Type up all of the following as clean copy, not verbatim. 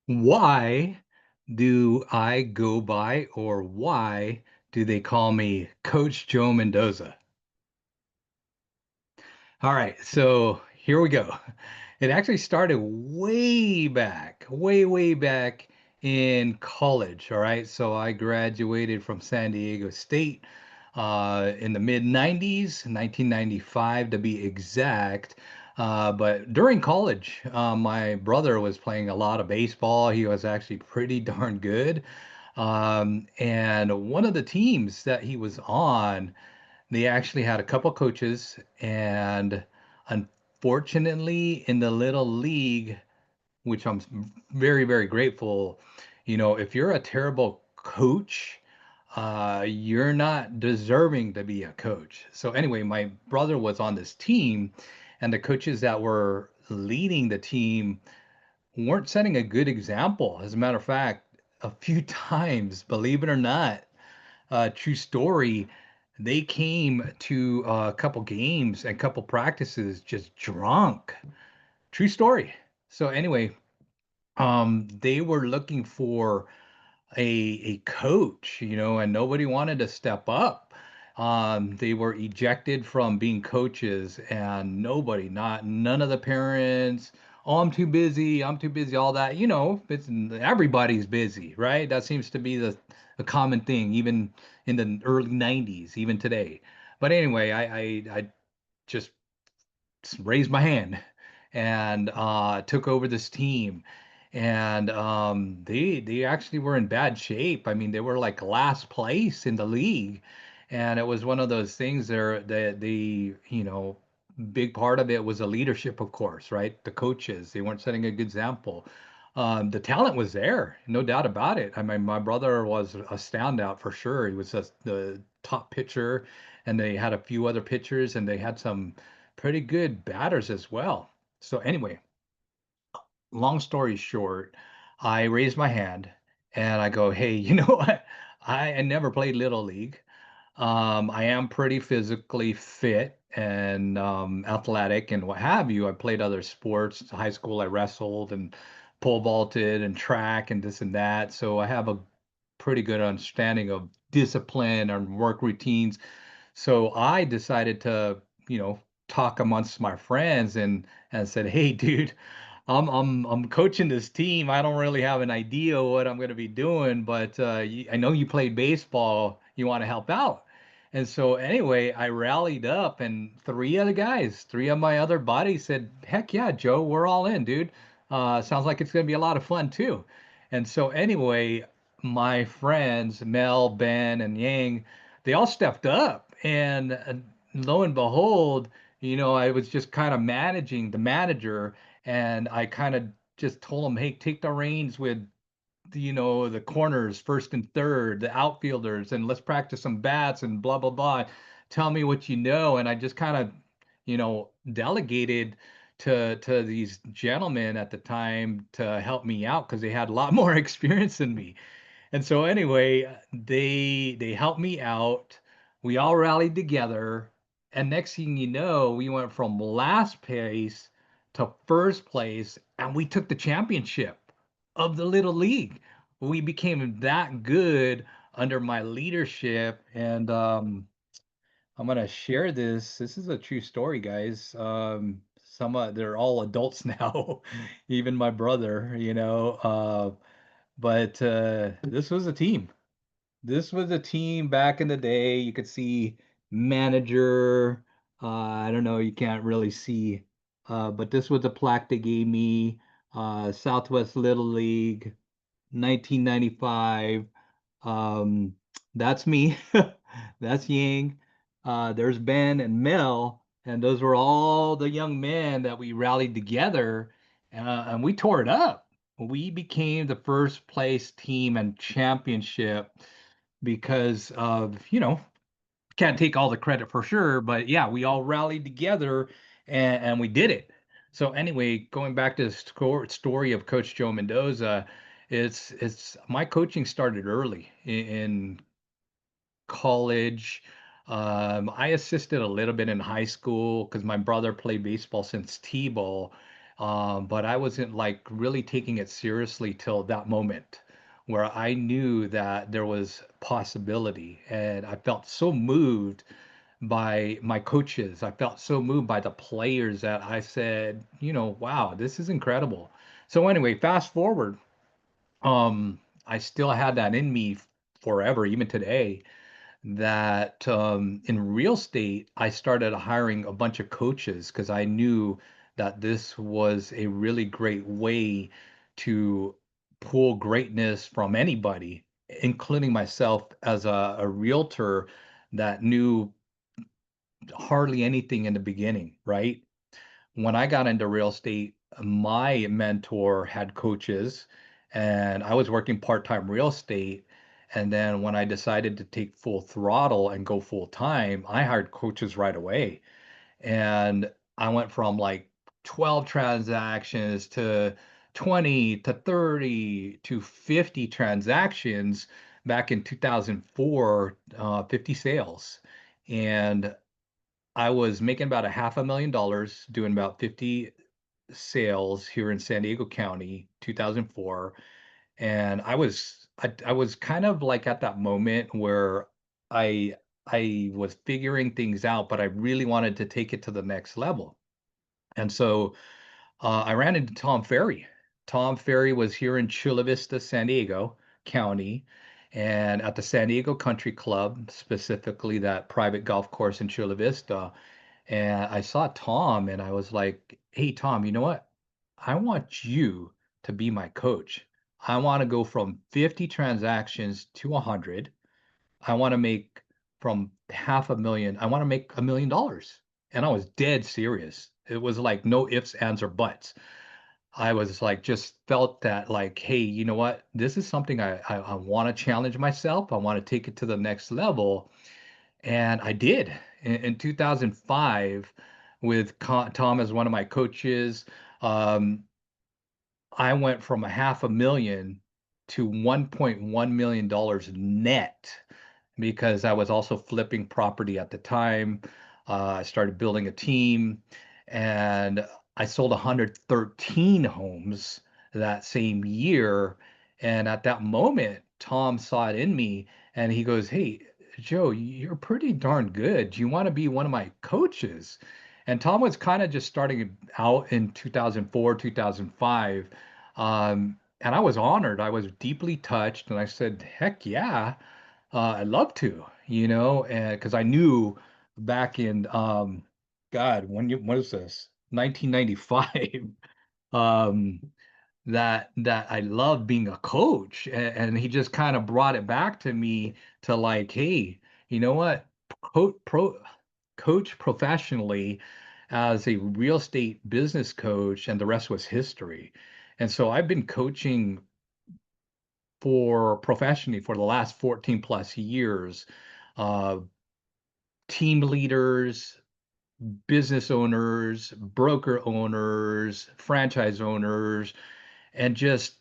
Why do I go by, or why do they call me Coach Joe Mendoza? All right, so here we go. It actually started way back, way back in college. All right, so I graduated from San Diego State in the mid 90s, 1995 to be exact. But during college, my brother was playing a lot of baseball. He was actually pretty darn good. And one of the teams that he was on, they actually had a couple coaches, and unfortunately, in the little league, which I'm very grateful, if you're a terrible coach, you're not deserving to be a coach. So anyway, my brother was on this team, and the coaches that were leading the team weren't setting a good example. As a matter of fact, a few times, believe it or not, true story. They came to a couple games and couple practices just drunk. True story. So anyway, they were looking for a coach, and nobody wanted to step up. They were ejected from being coaches, and none of the parents. Oh, I'm too busy, all that. Everybody's busy, right? That seems to be the common thing, even in the early 90s, even today. But anyway, I just raised my hand and took over this team. And they actually were in bad shape. I mean, they were like last place in the league, and it was one of those things there that big part of it was the leadership, of course, right? The coaches, they weren't setting a good example. The talent was there, no doubt about it. I mean, my brother was a standout for sure. He was the top pitcher, and they had a few other pitchers, and they had some pretty good batters as well. So anyway, long story short, I raised my hand and I go, "Hey, you know what? I never played Little League. I am pretty physically fit and athletic and what have you. I played other sports. In high school, I wrestled and pole vaulted and track and this and that. So I have a pretty good understanding of discipline and work routines. So I decided to, talk amongst my friends and said, "Hey, dude, I'm coaching this team. I don't really have an idea what I'm going to be doing, but I know you played baseball. You want to help out." And so anyway, I rallied up, and three of my other buddies said, "Heck yeah, Joe, we're all in, dude. Sounds like it's going to be a lot of fun too." And so anyway, my friends Mel, Ben, and Yang, they all stepped up, and lo and behold, I was just kind of managing the manager, and I kind of just told him, "Hey, take the reins with the corners, first and third, the outfielders, and let's practice some bats and blah blah blah. Tell me what you know." And I just kind of, delegated to these gentlemen at the time to help me out because they had a lot more experience than me. And so anyway, they helped me out. We all rallied together, and next thing you know, we went from last place to first place, and we took the championship of the little league. We became that good under my leadership, and I'm gonna share this. This is a true story, guys. They're all adults now, even my brother, but this was a team. This was a team back in the day. You could see manager. I don't know, you can't really see, but this was the plaque they gave me. Southwest Little League, 1995. Um, that's me. That's Ying. There's Ben and Mel, and those were all the young men that we rallied together, and we tore it up. We became the first place team and championship because of, can't take all the credit for sure, but yeah, we all rallied together and we did it. So anyway, going back to the story of Coach Joe Mendoza, it's my coaching started early in college. I assisted a little bit in high school because my brother played baseball since T-ball. But I wasn't like really taking it seriously till that moment where I knew that there was possibility. And I felt so moved by my coaches. I felt so moved by the players that I said, wow, this is incredible. So anyway, fast forward, I still had that in me forever, even today, that in real estate, I started hiring a bunch of coaches because I knew that this was a really great way to pull greatness from anybody, including myself as a realtor that knew hardly anything in the beginning, right? When I got into real estate, my mentor had coaches, and I was working part-time real estate. And then when I decided to take full throttle and go full time, I hired coaches right away. And I went from like 12 transactions to 20 to 30 to 50 transactions back in 2004, 50 sales. And I was making about a half $500,000 doing about 50 sales here in San Diego County, 2004. And I was kind of like at that moment where I I was figuring things out, but I really wanted to take it to the next level. And so I ran into Tom Ferry. Tom Ferry was here in Chula Vista, San Diego County, and at the San Diego Country Club, specifically that private golf course in Chula Vista. And I saw Tom and I was like, "Hey, Tom, you know what? I want you to be my coach. I want to go from 50 transactions to 100. I want to make from half a million, I want to make $1 million." And I was dead serious. It was like no ifs, ands, or buts. I was like, just felt that like, hey, you know what? This is something I want to challenge myself. I want to take it to the next level. And I did in 2005 with Tom as one of my coaches. Um, I went from a half a million to $1.1 million net because I was also flipping property at the time. I started building a team and I sold 113 homes that same year. And at that moment, Tom saw it in me and he goes, "Hey, Joe, you're pretty darn good. Do you want to be one of my coaches?" And Tom was kind of just starting out in 2004, 2005. And I was honored. I was deeply touched. And I said, heck yeah. I'd love to, and because I knew back in God, when was this? 1995, um, that I loved being a coach, and he just kind of brought it back to me to like, hey, you know what? Coach professionally as a real estate business coach, and the rest was history. And so I've been coaching for professionally for the last 14 plus years, uh, team leaders, business owners, broker owners, franchise owners, and just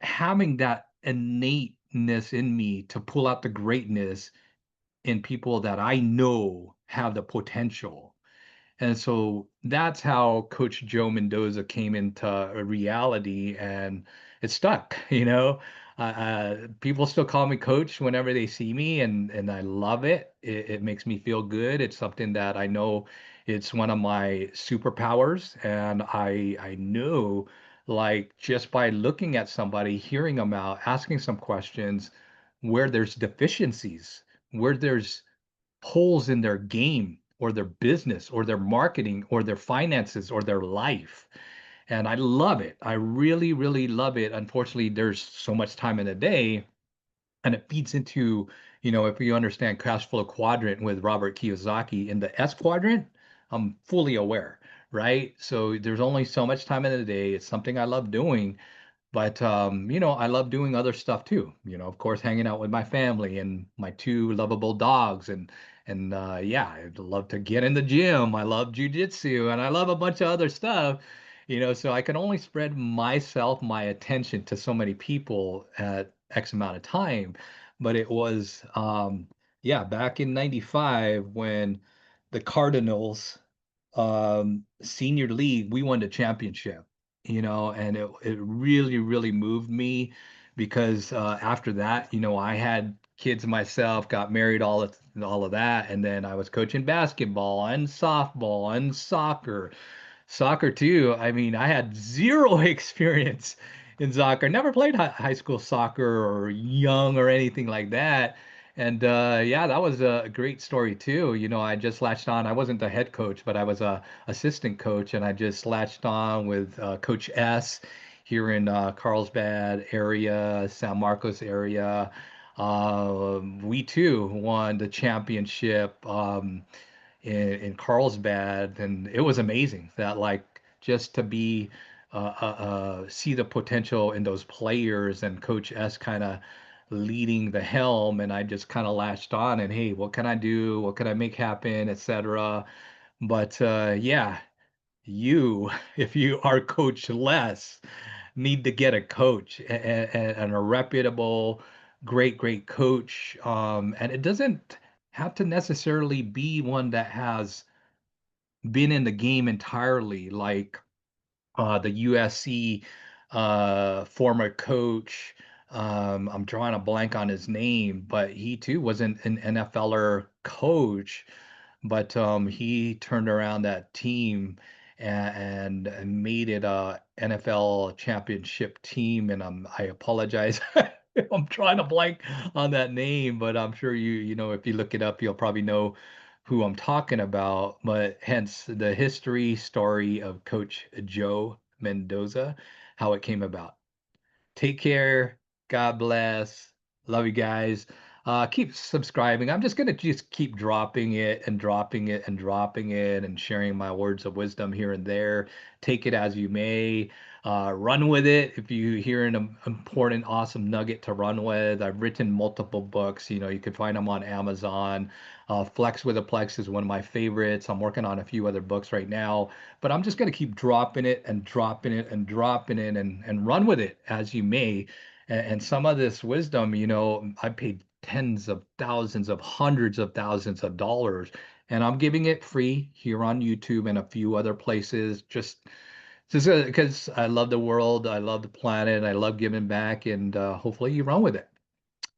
having that innateness in me to pull out the greatness in people that I know have the potential. And so that's how Coach Joe Mendoza came into a reality, and it stuck. People still call me coach whenever they see me, and I love it. It makes me feel good. It's something that I know it's one of my superpowers, and I know like just by looking at somebody, hearing them out, asking some questions, where there's deficiencies, where there's holes in their game or their business or their marketing or their finances or their life. And I love it. I really, really love it. Unfortunately, there's so much time in a day, and it feeds into, if you understand cash flow quadrant with Robert Kiyosaki in the S quadrant, I'm fully aware, right? So there's only so much time in the day. It's something I love doing, but I love doing other stuff too. Of course, hanging out with my family and my two lovable dogs, and yeah, I love to get in the gym. I love jujitsu, and I love a bunch of other stuff. So I can only spread my attention to so many people at X amount of time. But it was yeah, back in '95 when the Cardinals senior league, we won the championship. and it really, really moved me because after that, I had kids myself, got married, all of that, and then I was coaching basketball and softball and soccer. Soccer too. I mean, I had zero experience in soccer. Never played high school soccer or young or anything like that. And yeah, that was a great story too. I just latched on. I wasn't the head coach, but I was a assistant coach, and I just latched on with Coach S here in Carlsbad area, San Marcos area. We too won the championship. In Carlsbad, and it was amazing that like just to be see the potential in those players and Coach S kind of leading the helm, and I just kind of latched on and hey, what can I do? What can I make happen, etc. But yeah, you if you are coachless need to get a coach and a reputable, great coach. And it doesn't have to necessarily be one that has been in the game entirely, like the USC former coach. I'm drawing a blank on his name, but he too was an NFLer coach, but he turned around that team and made it a NFL championship team. And I apologize. I'm trying to blank on that name, but I'm sure if you look it up, you'll probably know who I'm talking about. But hence the history story of Coach Joe Mendoza, how it came about. Take care. God bless. Love you guys. Keep subscribing. I'm just gonna just keep dropping it and dropping it and dropping it and sharing my words of wisdom here and there. Take it as you may. Run with it. If you hear an important, awesome nugget to run with, I've written multiple books. You can find them on Amazon. Flex with a Plex is one of my favorites. I'm working on a few other books right now, but I'm just going to keep dropping it and dropping it and dropping it and run with it as you may. And some of this wisdom, I paid tens of thousands of hundreds of thousands of dollars, and I'm giving it free here on YouTube and a few other places. Just because I love the world, I love the planet, I love giving back, and hopefully you run with it.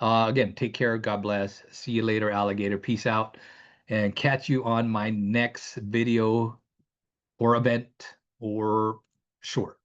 Again, take care. God bless. See you later, alligator. Peace out, and catch you on my next video or event or short.